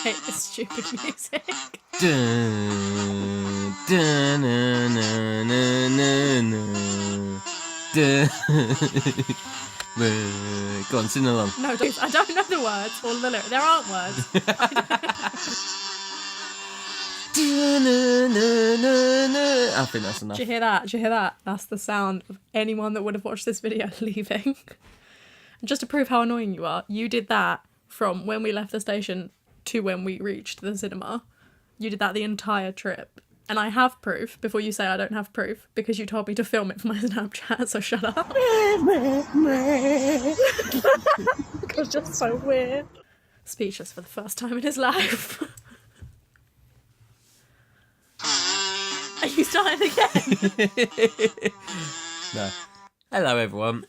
hate this stupid music. Dun, dun, na, na, na, na, na. Dun. Go on, sing along. No, I don't know the words or the lyrics. There aren't words. I think that's enough. Do you hear that? Do you hear that? That's the sound of anyone that would have watched this video leaving. And just to prove how annoying you are, you did that from when we left the station to when we reached the cinema. You did that the entire trip. And I have proof, before you say I don't have proof, because you told me to film it for my Snapchat, so shut up. Because you're so weird. Speechless for the first time in his life. Are you starting again? No. Hello, everyone.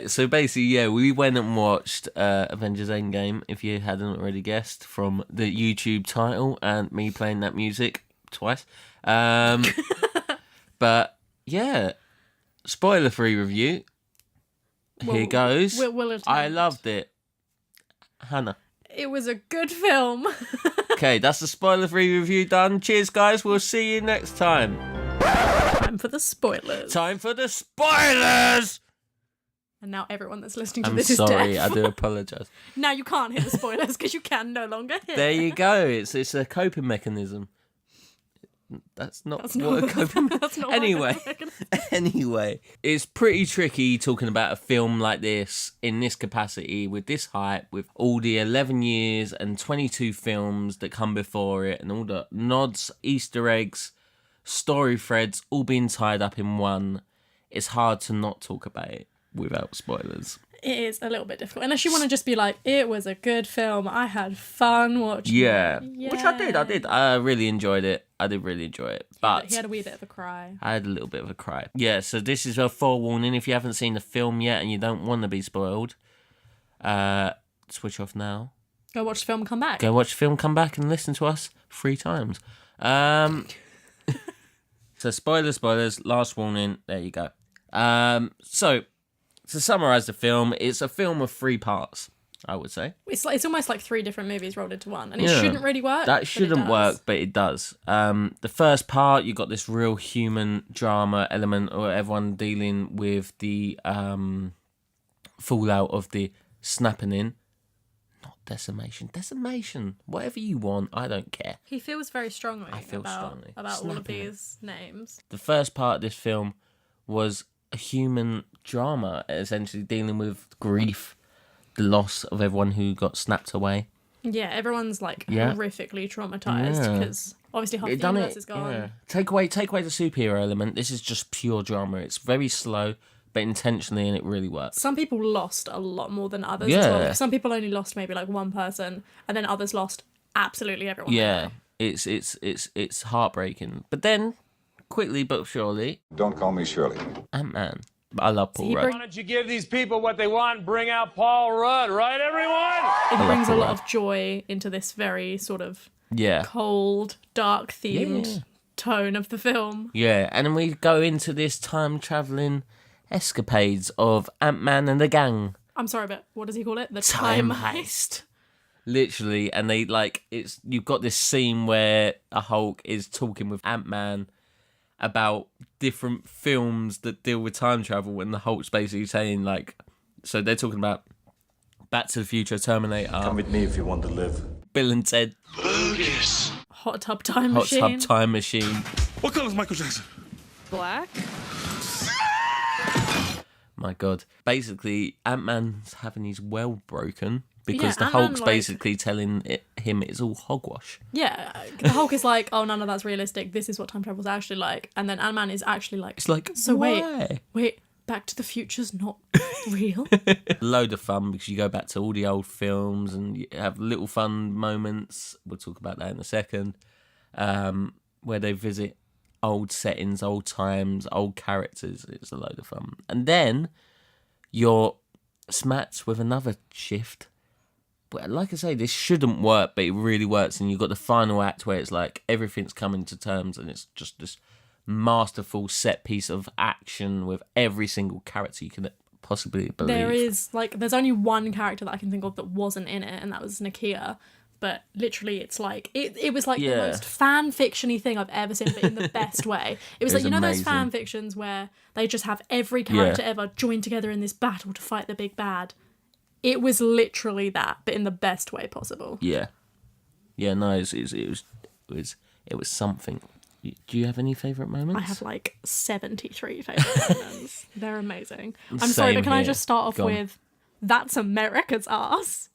So basically, yeah, we went and watched Avengers Endgame, if you hadn't already guessed, from the YouTube title and me playing that music twice. But, yeah, spoiler-free review. Here goes. I loved it. Hannah. It was a good film. Okay, that's the spoiler-free review done. Cheers, guys. We'll see you next time. Time for the spoilers. Time for the spoilers! And now everyone that's listening to I'm this sorry, is deaf. I do apologise. Now you can't hear the spoilers because you can no longer hear. There you go. It's a coping mechanism. That's not what a coping. That's not anyway, what a coping mechanism. anyway, it's pretty tricky talking about a film like this in this capacity with this hype, with all the 11 years and 22 films that come before it, and all the nods, Easter eggs, story threads, all being tied up in one. It's hard to not talk about it without spoilers. It is a little bit difficult. Unless you want to just be like, it was a good film. I had fun watching Yeah. it. Which I did. I really enjoyed it. I did really enjoy it. But he had a wee bit of a cry. I had a little bit of a cry. Yeah, so this is a forewarning. If you haven't seen the film yet and you don't want to be spoiled, switch off now. Go watch the film and come back. Go watch the film, come back and listen to us 3 times. So spoilers, last warning. There you go. So to summarise the film, it's a film of 3 parts, I would say. It's almost like 3 different movies rolled into one. And it shouldn't really work. That shouldn't work, but it does. The first part, you got this real human drama element, or everyone dealing with the fallout of the snapping in. Not decimation. Whatever you want, I don't care. He feels very strongly about all of Snapping these names. The first part of this film was a human drama, essentially dealing with grief, the loss of everyone who got snapped away. Yeah, everyone's like horrifically traumatized because obviously half the universe is gone. Yeah. Take away the superhero element. This is just pure drama. It's very slow, but intentionally, and it really works. Some people lost a lot more than others. Yeah. As well. Some people only lost maybe like one person, and then others lost absolutely everyone. Yeah, it's heartbreaking. But then, quickly but surely, Don't call me Shirley. Ant-Man. I love Paul Rudd. Why don't you give these people what they want and bring out Paul Rudd, right, everyone? It brings a lot of joy into this very sort of cold, dark themed tone of the film. Yeah, and then we go into this time-travelling escapades of Ant-Man and the gang. I'm sorry, but what does he call it? The time heist. Literally, and they you've got this scene where a Hulk is talking with Ant-Man about different films that deal with time travel, and the Hulk's basically saying, like, so they're talking about Back to the Future, Terminator. Come with me if you want to live. Bill and Ted. Lucas. Hot Tub Time Machine. What colour is Michael Jackson? Black. My God. Basically, Ant-Man's having his well broken because the Ant-Man, Hulk's basically telling him it's all hogwash. Yeah, the Hulk is like, oh, none of that's realistic. This is what time travel's actually like. And then Ant-Man is actually like, It's like, so why? wait, Back to the Future's not real? Load of fun because you go back to all the old films and you have little fun moments. We'll talk about that in a second. Where they visit old settings, old times, old characters. It's a load of fun. And then you're smacked with another shift. But like I say, this shouldn't work, but it really works. And you've got the final act where it's like everything's coming to terms and it's just this masterful set piece of action with every single character you can possibly believe. There's only one character that I can think of that wasn't in it, and that was Nakia. but literally it's like it was like the Yeah. most fan fiction-y thing I've ever seen, but in the best way. It was like, you know, those amazing. fan fictions where they just have every character ever joined together in this battle to fight the big bad. It was literally that, but in the best way possible. Yeah. Yeah, no, it was something. Do you have any favourite moments? I have like 73 favourite moments. They're amazing. I'm sorry, Same but can I here. just start off Go on. with "That's America's ass"?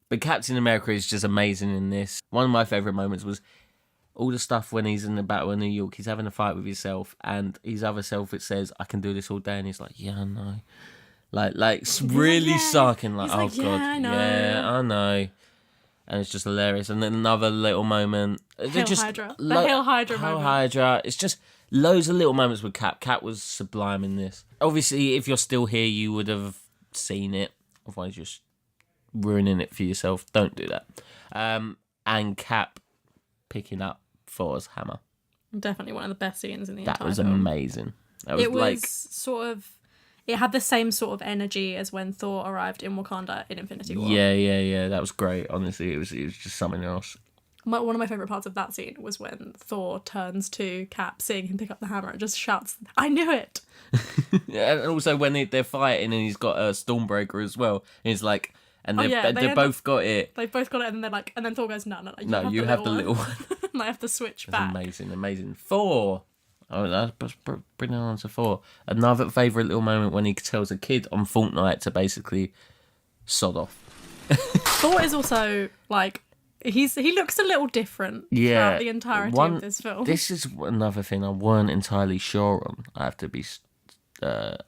But Captain America is just amazing in this. One of my favourite moments was all the stuff when he's in the battle in New York. He's having a fight with himself, and his other self, it says, "I can do this all day," and he's like, "Yeah, I know." Like really yeah. sulking, like, He's "Oh like, "Yeah, God, I know." yeah, I know." And it's just hilarious. And then another little moment. Hail Hydra. The Hail Hydra moment. Hydra. It's just loads of little moments with Cap. Cap was sublime in this. Obviously, if you're still here, you would have seen it. Otherwise, you're just ruining it for yourself. Don't do that. And Cap picking up Thor's hammer. Definitely one of the best scenes in the That entire was film. amazing. That was It was like, sort of... It had the same sort of energy as when Thor arrived in Wakanda in Infinity War. yeah. That was great. Honestly, it was just something else. One of my favourite parts of that scene was when Thor turns to Cap, seeing him pick up the hammer, and just shouts, "I knew it!" Yeah, and also when they're fighting and he's got a Stormbreaker as well. And he's like, and they both got it. They've both got it, and then they're like, and then Thor goes, "No, You have the little one. And I have to switch That's back. amazing. Thor. Oh, let's bring it on to Thor. Another favourite little moment when he tells a kid on Fortnite to basically sod off. Thor is also like he looks a little different throughout the entirety of this film. This is another thing I weren't entirely sure on. I have to be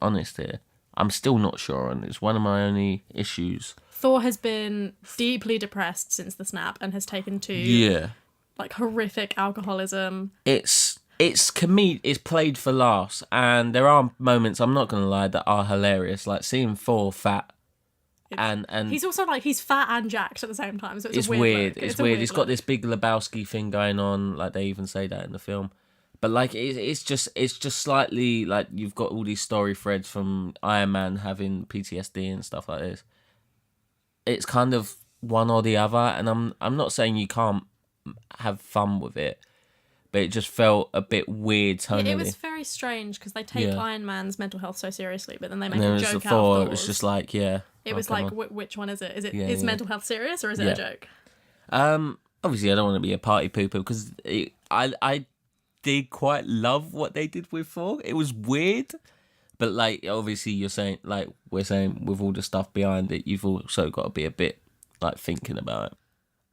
honest here. I'm still not sure on. It's one of my only issues. Thor has been deeply depressed since the snap and has taken to like horrific alcoholism. It's played for laughs, and there are moments, I'm not gonna lie, that are hilarious. Like seeing Thor fat, and He's also like he's fat and jacked at the same time, so it's it's a weird. weird. Look. It's a weird. He's got look. this big Lebowski thing going on. Like they even say that in the film. But like it's just slightly like you've got all these story threads from Iron Man having PTSD and stuff like this. It's kind of one or the other, and I'm not saying you can't have fun with it, but it just felt a bit weird tonally. It was very strange because they take Iron Man's mental health so seriously, but then they make and then a it was joke the out of Thor. Thor's. It was just like It was like, which one is it? Is it is mental health serious or is it a joke? Obviously, I don't want to be a party pooper because I did quite love what they did with Thor. It was weird, but like obviously you're saying, like we're saying, with all the stuff behind it, you've also got to be a bit like thinking about it.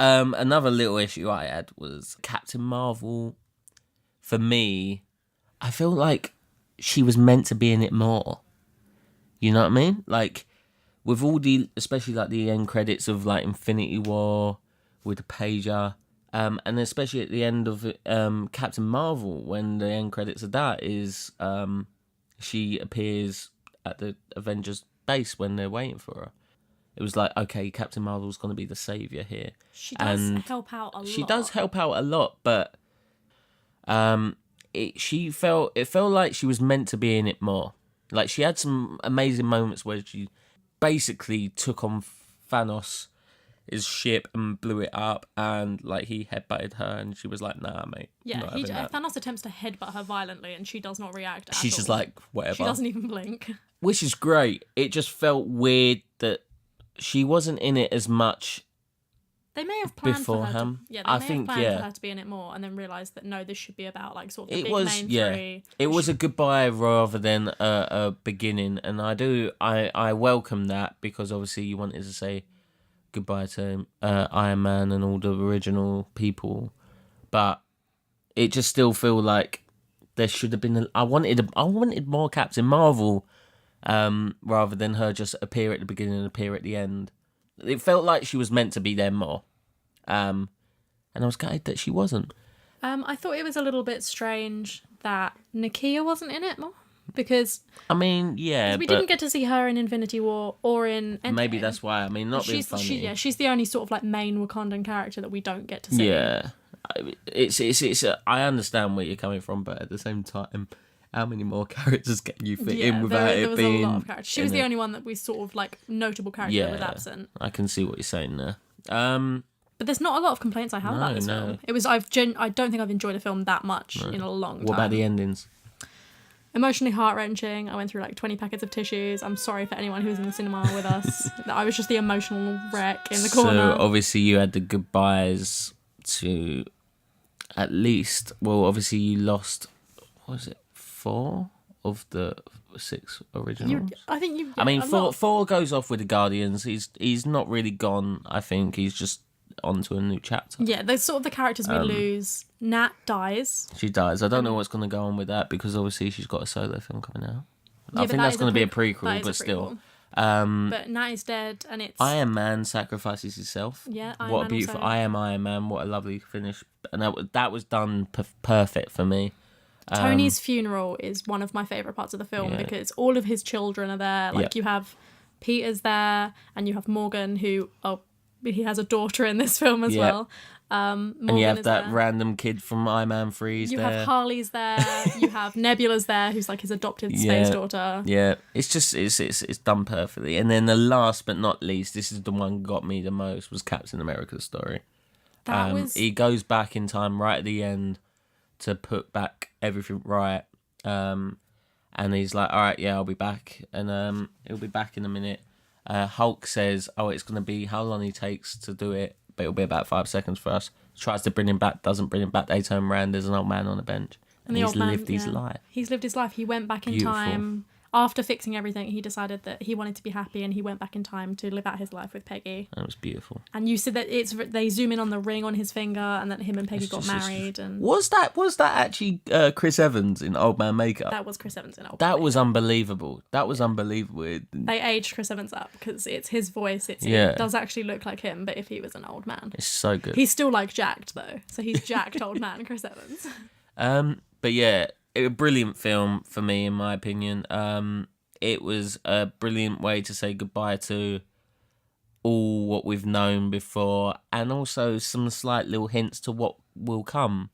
Another little issue I had was Captain Marvel. For me, I feel like she was meant to be in it more. You know what I mean? Like with all especially like the end credits of like Infinity War with the pager. And especially at the end of Captain Marvel, when the end credits of that is she appears at the Avengers base when they're waiting for her. It was like, okay, Captain Marvel's going to be the saviour here. She does help out a lot. She does help out a lot, but it felt like she was meant to be in it more. Like she had some amazing moments where she basically took on Thanos' ship and blew it up, and like he headbutted her, and she was like, "Nah, mate." Yeah, not having that. Thanos attempts to headbutt her violently, and she does not react. She's just like, whatever. She doesn't even blink. Which is great. It just felt weird that she wasn't in it as much. They may have planned for her beforehand. to, yeah, I they may think, have planned yeah. for her to be in it more, and then realised that no, this should be about like sort of the It big was, main yeah. three. It was a goodbye rather than a beginning, and I welcome that because obviously you wanted to say goodbye to Iron Man and all the original people, but it just still feel like there should have been. I wanted more Captain Marvel, rather than her just appear at the beginning and appear at the end. It felt like she was meant to be there more, and I was gutted that she wasn't. I thought it was a little bit strange that Nakia wasn't in it more because I mean, yeah, we but didn't get to see her in Infinity War or in Endgame. maybe that's why. I mean, not being funny. She's the only sort of like main Wakandan character that we don't get to see. Yeah, it's. I understand where you're coming from, but at the same time, how many more characters can you fit in without there it was being? a lot of characters. She was the only one that we sort of like notable character that was absent. I can see what you're saying there. But there's not a lot of complaints I have about this film. It was I don't think I've enjoyed a film that much in a long time. What about the endings? Emotionally heart-wrenching. I went through like 20 packets of tissues. I'm sorry for anyone who was in the cinema with us. I was just the emotional wreck in the corner. So obviously you had the goodbyes to at least, well, obviously you lost, what was it, 4 of the 6 originals? I mean, four goes off with the Guardians. He's not really gone, I think. He's just on to a new chapter. Yeah, there's sort of the characters we lose. Nat dies. She dies. I don't know what's going to go on with that because obviously she's got a solo film coming out. Yeah, I think that's going to be a prequel, but still. But Nat is dead, and it's Iron Man sacrifices himself. Yeah, Iron what Man a beautiful also. I am Iron Man. What a lovely finish, and that was done perfect for me. Tony's funeral is one of my favourite parts of the film because all of his children are there. Like you have Peter's there, and you have Morgan, who he has a daughter in this film as well. Morgan and you have that there. random kid from Iron Man 3 You there. have Harley's there. You have Nebula's there, who's like his adopted space daughter. Yeah, it's just it's done perfectly. And then the last but not least, this is the one got me the most, was Captain America's story. He goes back in time right at the end to put back everything right. And he's like, all right, yeah, I'll be back. And he'll be back in a minute. Hulk says, it's going to be how long he takes to do it, but it'll be about 5 seconds for us. Tries to bring him back, doesn't bring him back. They turn around, there's an old man on a bench. And he's lived his life. He's lived his life. He went back in time. After fixing everything, he decided that he wanted to be happy, and he went back in time to live out his life with Peggy. That was beautiful. And you said that they zoom in on the ring on his finger, and that him and Peggy got married. And was that actually Chris Evans in Old Man Makeup? that was Chris Evans in Old Man That Makeup. was unbelievable. That was unbelievable. They aged Chris Evans up because it's his voice. It does actually look like him, but if he was an old man, it's so good. He's still like jacked though, so he's jacked old man Chris Evans. But yeah, a brilliant film for me, in my opinion. It was a brilliant way to say goodbye to all what we've known before, and also some slight little hints to what will come.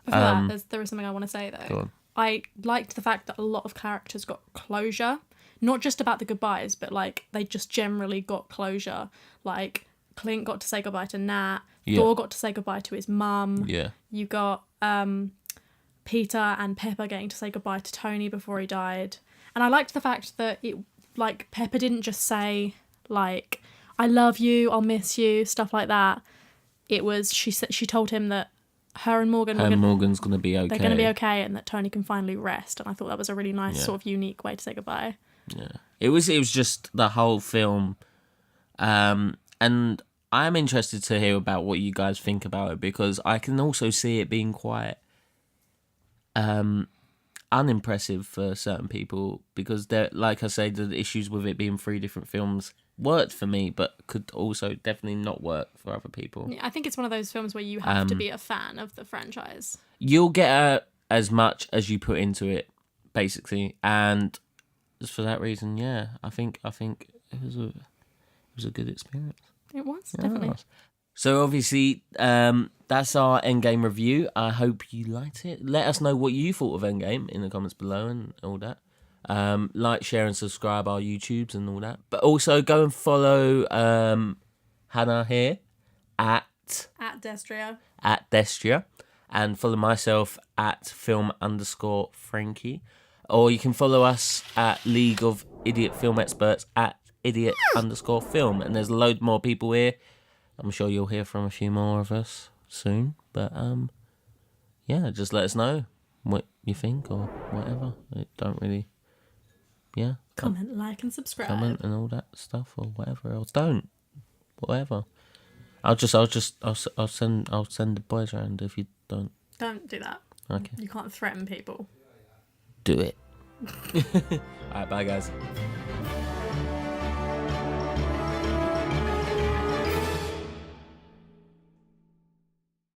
Before that, there is something I want to say though. Go on. I liked the fact that a lot of characters got closure, not just about the goodbyes, but like they just generally got closure. Like Clint got to say goodbye to Nat. Thor got to say goodbye to his mum. Yeah. You got Peter and Pepper getting to say goodbye to Tony before he died. And I liked the fact that Pepper didn't just say like, I love you, I'll miss you, stuff like that. It was, she told him that her and Morgan's going to be okay. They're going to be okay, and that Tony can finally rest. And I thought that was a really nice sort of unique way to say goodbye. Yeah. It was just the whole film. And I'm interested to hear about what you guys think about it, because I can also see it being quite unimpressive for certain people, because they're, like I say, the issues with it being 3 different films worked for me, but could also definitely not work for other people. Yeah, I think it's one of those films where you have to be a fan of the franchise. You'll get as much as you put into it, basically, and just for that reason, yeah, I think it was a good experience. It was, definitely. So obviously, that's our Endgame review. I hope you liked it. Let us know what you thought of Endgame in the comments below and all that. Like, share and subscribe our YouTubes and all that. But also go and follow Hannah here at Destria. And follow myself at film_Frankie. Or you can follow us at League of Idiot Film Experts at idiot_film. And there's a load more people here. I'm sure you'll hear from a few more of us soon. But yeah, just let us know what you think or whatever. It don't really, yeah. Comment, like, and subscribe. Comment and all that stuff or whatever else. Don't, whatever. I'll send the boys around if you don't. Don't do that. Okay. You can't threaten people. Do it. Alright, bye guys.